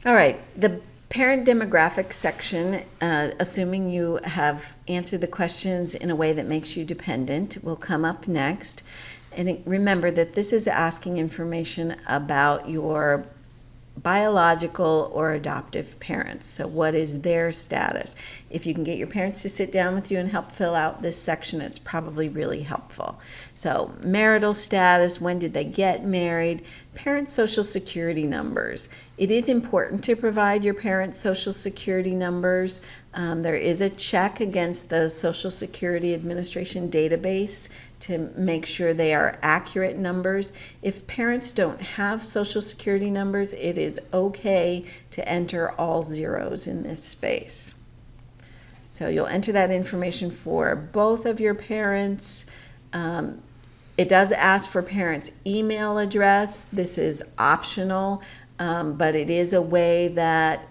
All right, the parent demographic section, assuming you have answered the questions in a way that makes you dependent, will come up next. And remember that this is asking information about your biological or adoptive parents. So what is their status? If you can get your parents to sit down with you and help fill out this section, it's probably really helpful. So marital status, when did they get married, parents' social security numbers. It is important to provide your parents' social security numbers. There is a check against the Social Security Administration database to make sure they are accurate numbers. If parents don't have social security numbers, it is okay to enter all zeros in this space. So you'll enter that information for both of your parents. It does ask for parents' email address. This is optional, but it is a way that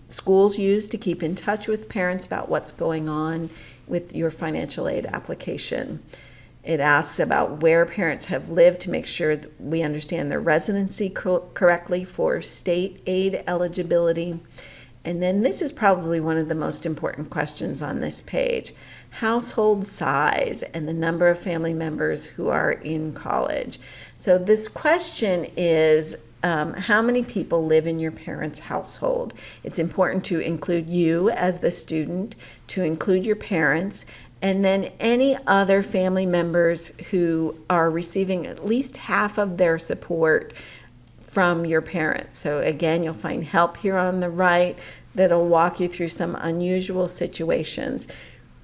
schools use to keep in touch with parents about what's going on with your financial aid application. It asks about where parents have lived to make sure that we understand their residency correctly for state aid eligibility. And then this is probably one of the most important questions on this page: household size and the number of family members who are in college. So this question is, how many people live in your parents' household? It's important to include you as the student, to include your parents, and then any other family members who are receiving at least half of their support from your parents. So again, you'll find help here on the right that'll walk you through some unusual situations.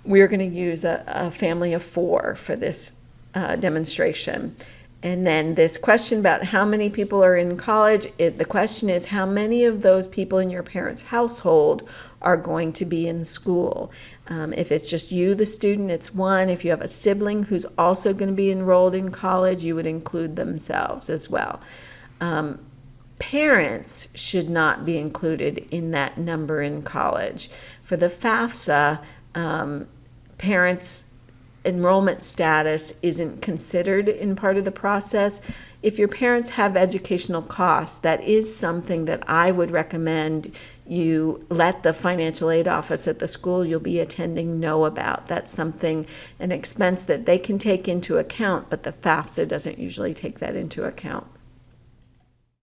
We're going to use a family of 4 for this demonstration. And then this question about how many people are in college, the question is how many of those people in your parents' household are going to be in school. If it's just you, the student, it's 1. If you have a sibling who's also going to be enrolled in college, you would include themselves as well. Parents should not be included in that number in college. For the FAFSA, parents' enrollment status isn't considered in part of the process. If your parents have educational costs, that is something that I would recommend you let the financial aid office at the school you'll be attending know about. That's something, an expense that they can take into account, but the FAFSA doesn't usually take that into account.